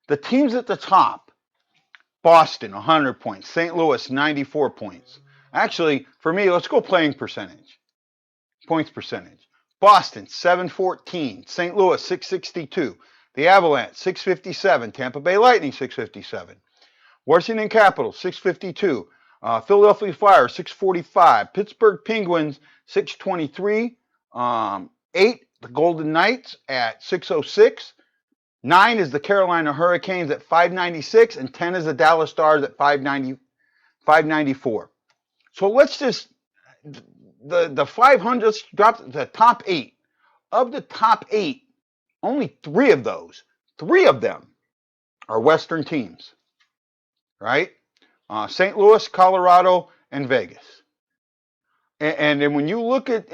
the teams at the top, Boston, 100 points. St. Louis, 94 points. Actually, for me, let's go playing percentage. Points percentage. Boston, 714. St. Louis, 662. The Avalanche, 657. Tampa Bay Lightning, 657. Washington Capitals, 652. Philadelphia Fire, 645. Pittsburgh Penguins, 623. 8, the Golden Knights at 606. 9 is the Carolina Hurricanes at 596, and 10 is the Dallas Stars at 594. So let's just the 500. Let's drop the top 8. Of the top 8, only 3 of them are Western teams, right? St. Louis, Colorado, and Vegas. And then when you look at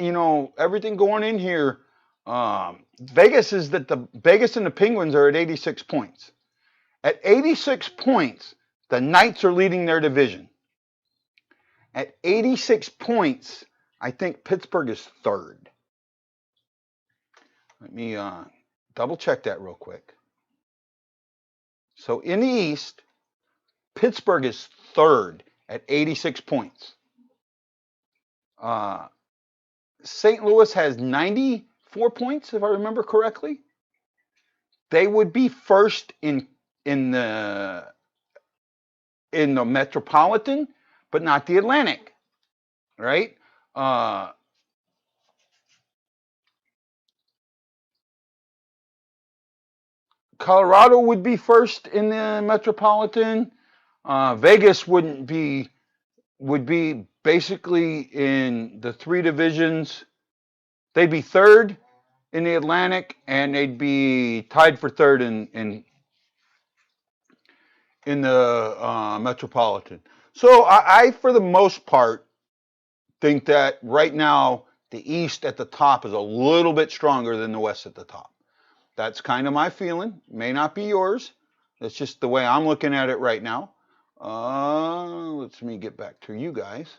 everything going in here, Vegas and the Penguins are at 86 points. At 86 points, the Knights are leading their division. At 86 points, I think Pittsburgh is third. Let me double check that real quick. So in the East, Pittsburgh is third at 86 points. St. Louis has 94 points, if I remember correctly. They would be first in the Metropolitan, but not the Atlantic, right? Colorado would be first in the Metropolitan. Vegas would be basically in the 3 divisions. They'd be third in the Atlantic, and they'd be tied for third in the Metropolitan. So I, for the most part, think that right now the East at the top is a little bit stronger than the West at the top. That's kind of my feeling. May not be yours. That's just the way I'm looking at it right now. Let me get back to you guys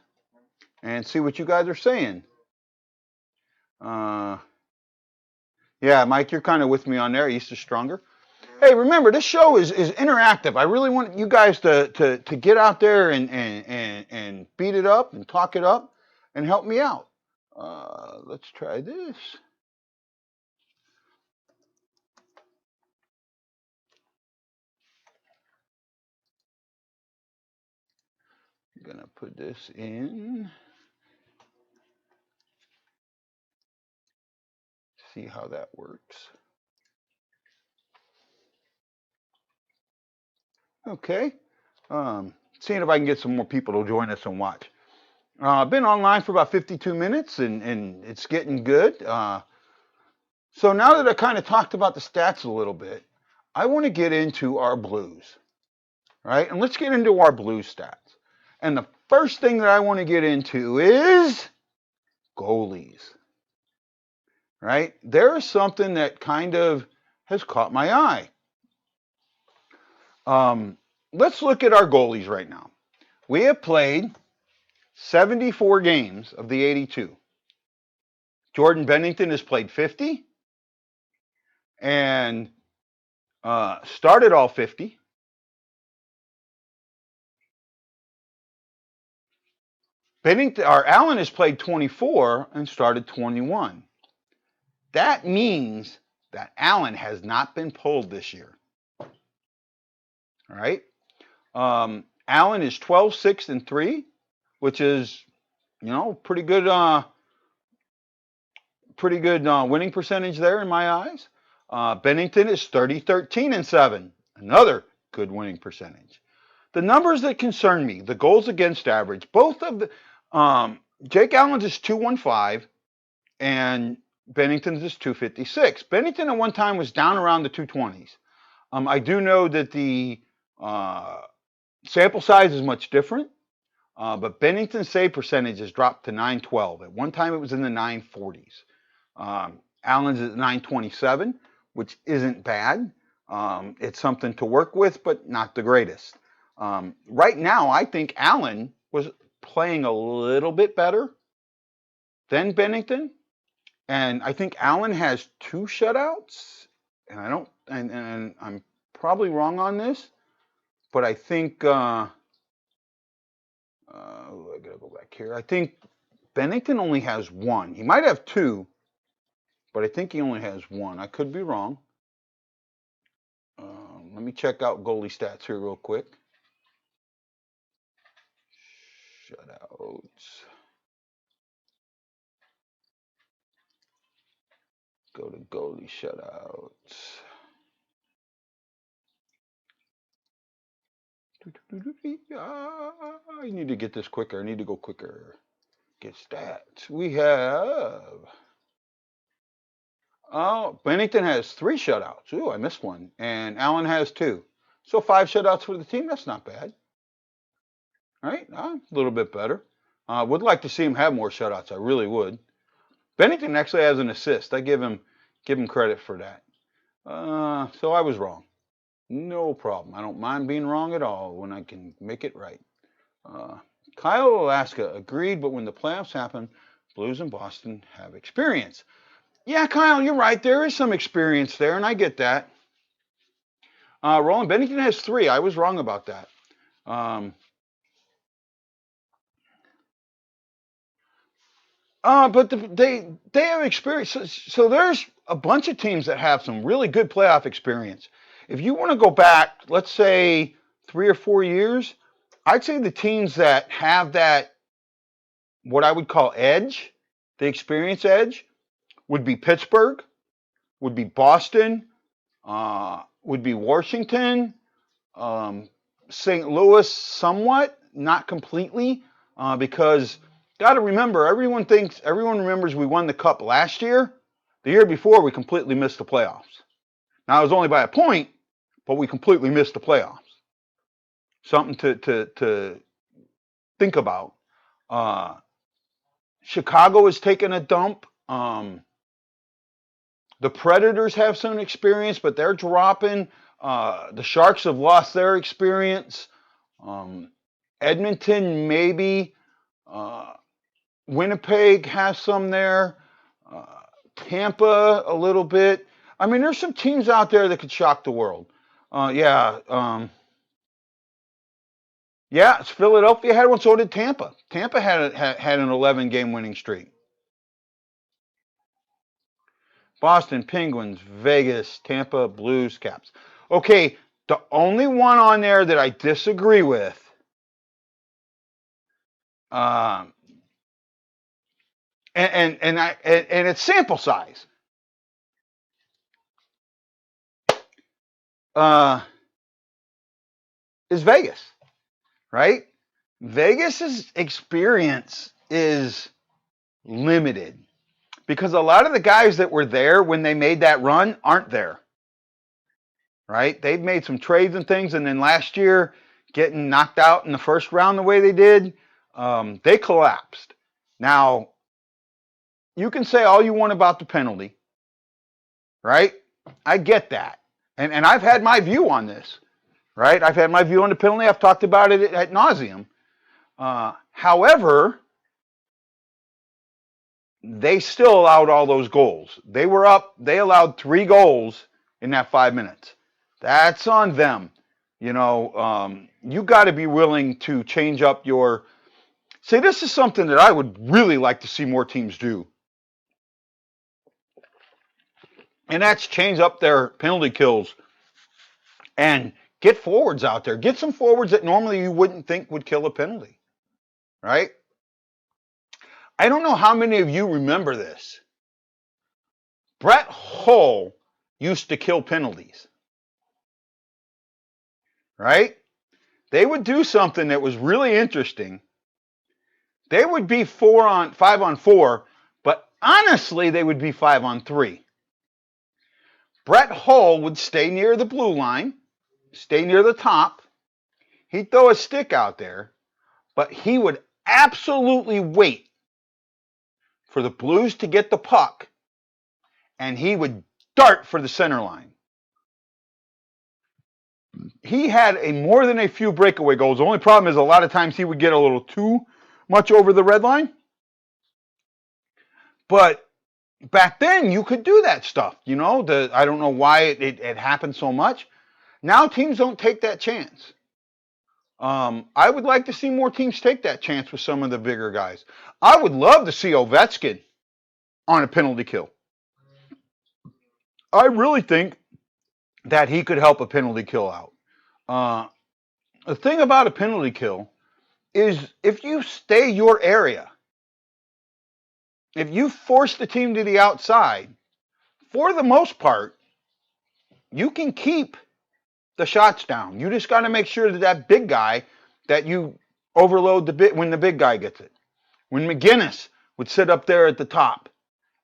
and see what you guys are saying. Yeah, Mike, you're kind of with me on there. East is stronger. Hey, remember, this show is interactive. I really want you guys to get out there and beat it up and talk it up and help me out. Let's try this. I'm going to put this in. See how that works. Okay. Seeing if I can get some more people to join us and watch. I've been online for about 52 minutes, and it's getting good. So now that I kind of talked about the stats a little bit, I want to get into our Blues, right? And let's get into our Blues stats. And the first thing that I want to get into is goalies, right? There is something that kind of has caught my eye. Let's look at our goalies right now. We have played 74 games of the 82. Jordan Bennington has played 50 and started all 50. Allen has played 24 and started 21. That means that Allen has not been pulled this year. All right. Allen is 12, 6, and 3, which is, pretty good winning percentage there in my eyes. Bennington is 30, 13, and 7. Another good winning percentage. The numbers that concern me, the goals against average, both of the Jake Allen's is 215 and Bennington's is 256. Bennington at one time was down around the 220s. I do know that the sample size is much different, but Bennington's save percentage has dropped to 912. At one time it was in the 940s. Allen's at 927, which isn't bad. It's something to work with, but not the greatest. Right now, I think Allen was playing a little bit better than Bennington. And I think Allen has 2 shutouts. And I don't, and I'm probably wrong on this, but I think, I gotta go back here. I think Bennington only has 1. He might have 2, but I think he only has 1. I could be wrong. Let me check out goalie stats here real quick. Shutouts. Go to goalie shutouts. I need to get this quicker. I need to go quicker. Get stats. We have. Oh, Bennington has 3 shutouts. Ooh, I missed one. And Allen has 2. So 5 shutouts for the team. That's not bad. Right? A little bit better. Would like to see him have more shutouts. I really would. Bennington actually has an assist. I give him credit for that. So I was wrong. No problem. I don't mind being wrong at all when I can make it right. Kyle Alaska agreed, but when the playoffs happen, Blues and Boston have experience. Yeah, Kyle, you're right. There is some experience there, and I get that. Rowland, Bennington has 3. I was wrong about that. But they have experience. So there's a bunch of teams that have some really good playoff experience. If you want to go back, let's say 3 or 4 years, I'd say the teams that have that, what I would call edge, the experience edge, would be Pittsburgh, would be Boston, would be Washington, St. Louis somewhat, not completely, because got to remember, everyone remembers we won the Cup last year. The year before, we completely missed the playoffs. Now, it was only by a point, but we completely missed the playoffs. Something to think about. Chicago has taken a dump. The Predators have some experience, but they're dropping. The Sharks have lost their experience. Edmonton, maybe. Winnipeg has some there. Tampa, a little bit. I mean, there's some teams out there that could shock the world. Yeah, Philadelphia had one, so did Tampa. Tampa had an 11-game winning streak. Boston, Penguins, Vegas, Tampa, Blues, Caps. Okay, the only one on there that I disagree with, and it's sample size. Is Vegas, right? Vegas's experience is limited because a lot of the guys that were there when they made that run aren't there, right? They've made some trades and things, and then last year getting knocked out in the first round the way they did, they collapsed. Now, you can say all you want about the penalty, right? I get that. And I've had my view on this, right? I've had my view on the penalty. I've talked about it at nauseum. However, they still allowed all those goals. They were up. They allowed 3 goals in that 5 minutes. That's on them. You know, you got to be willing to change up your. See, this is something that I would really like to see more teams do. And that's change up their penalty kills and get forwards out there. Get some forwards that normally you wouldn't think would kill a penalty, right? I don't know how many of you remember this. Brett Hull used to kill penalties, right? They would do something that was really interesting. They would be 5 on 4, but honestly, they would be 5 on 3. Brett Hull would stay near the blue line, stay near the top. He'd throw a stick out there, but he would absolutely wait for the Blues to get the puck, and he would dart for the center line. He had more than a few breakaway goals. The only problem is a lot of times he would get a little too much over the red line. But back then you could do that stuff. I don't know why it happened so much. Now teams don't take that chance. I would like to see more teams take that chance with some of the bigger guys. I would love to see Ovechkin on a penalty kill. I really think that he could help a penalty kill out. Uh, the thing about a penalty kill is if you stay your area, if you force the team to the outside, for the most part, you can keep the shots down. You just got to make sure that big guy, that you overload the bit when the big guy gets it. When McGinnis would sit up there at the top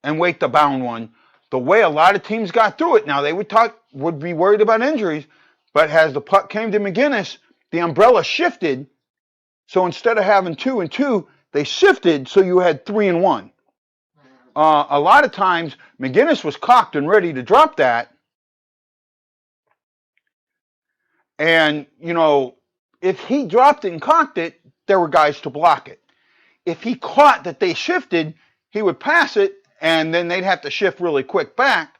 and wait to bound one, the way a lot of teams got through it, now they would be worried about injuries, but as the puck came to McGinnis, the umbrella shifted. So instead of having 2 and 2, they shifted so you had 3 and 1. A lot of times McGinnis was cocked and ready to drop that. And, if he dropped it and cocked it, there were guys to block it. If he caught that they shifted, he would pass it, and then they'd have to shift really quick back.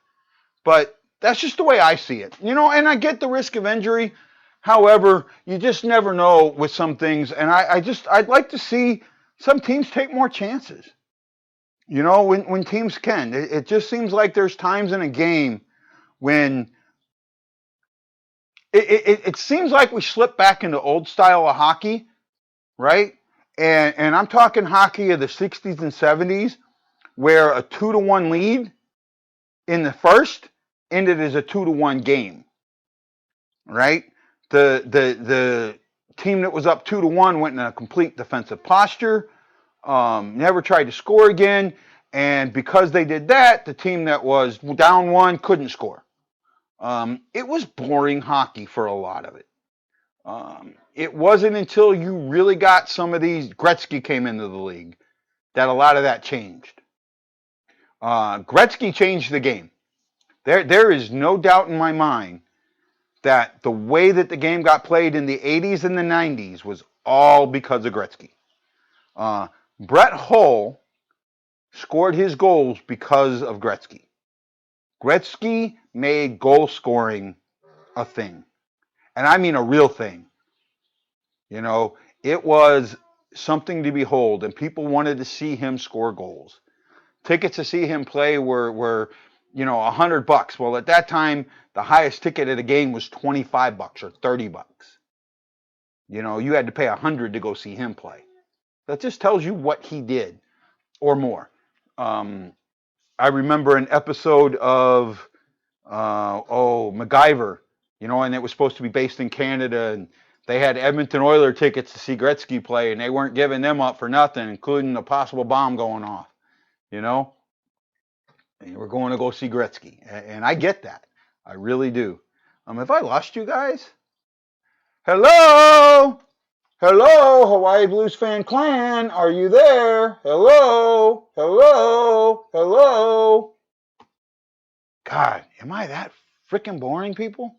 But that's just the way I see it. And I get the risk of injury. However, you just never know with some things. And I'd like to see some teams take more chances. When teams can. It just seems like there's times in a game when it seems like we slip back into old style of hockey, right? And I'm talking hockey of the 60s and 70s, where a 2-1 lead in the first ended as a 2-1 game, right? The team that was up 2-1 went in a complete defensive posture, never tried to score again, and because they did that, the team that was down 1 couldn't score. It was boring hockey for a lot of it. It wasn't until you really got some of these, Gretzky came into the league, that a lot of that changed. Gretzky changed the game. There is no doubt in my mind that the way that the game got played in the 80s and the 90s was all because of Gretzky. Brett Hull scored his goals because of Gretzky. Gretzky made goal scoring a thing. And I mean a real thing. It was something to behold, and people wanted to see him score goals. Tickets to see him play were $100. Well, at that time, the highest ticket at a game was $25 or $30. You had to pay $100 to go see him play. That just tells you what he did, or more. I remember an episode of MacGyver, and it was supposed to be based in Canada, and they had Edmonton Oilers tickets to see Gretzky play, and they weren't giving them up for nothing, including a possible bomb going off. And we're going to go see Gretzky, and I get that. I really do. Have I lost you guys? Hello? Hello, Hawaii Blues Fan Clan, are you there? Hello? Hello? Hello? God, am I that freaking boring, people?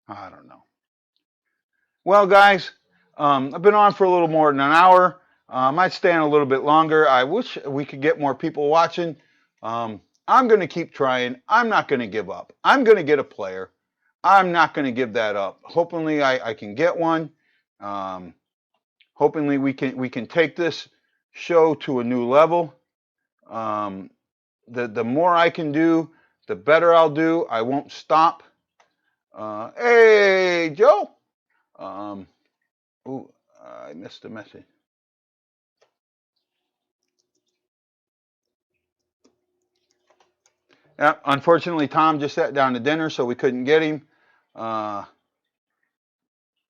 I don't know. Well, guys, I've been on for a little more than an hour. I might stay on a little bit longer. I wish we could get more people watching. I'm going to keep trying. I'm not going to give up. I'm going to get a player. I'm not going to give that up. Hopefully, I can get one. Hopefully, we can take this show to a new level. The more I can do, the better I'll do. I won't stop. Hey, Joe. I missed the message. Yeah, unfortunately, Tom just sat down to dinner, so we couldn't get him.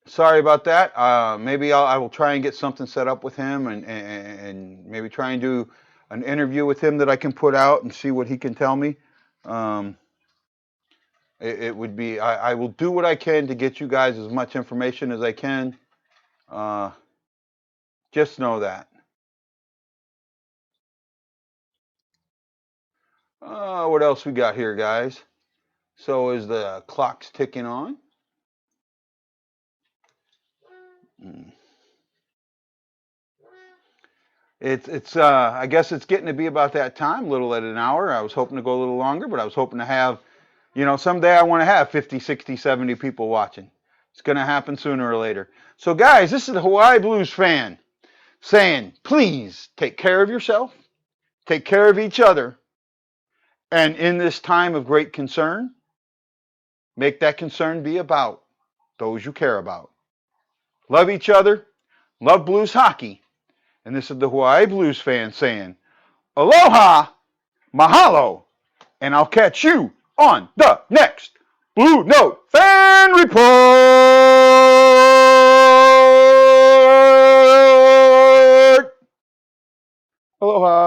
Sorry about that. Maybe I will try and get something set up with him, and maybe try and do an interview with him that I can put out and see what he can tell me. It would be, I will do what I can to get you guys as much information as I can. Just know that. What else we got here, guys? So is the clock's ticking on? I guess it's getting to be about that time, little at an hour. I was hoping to go a little longer, but I was hoping to have, someday I want to have 50, 60, 70 people watching. It's going to happen sooner or later. So guys, this is the Hawaii Blues fan saying, please take care of yourself, take care of each other, and in this time of great concern, make that concern be about those you care about. Love each other, love Blues hockey, and this is the Hawaii Blues fan saying, aloha, mahalo, and I'll catch you on the next Blue Note Fan Report. Aloha.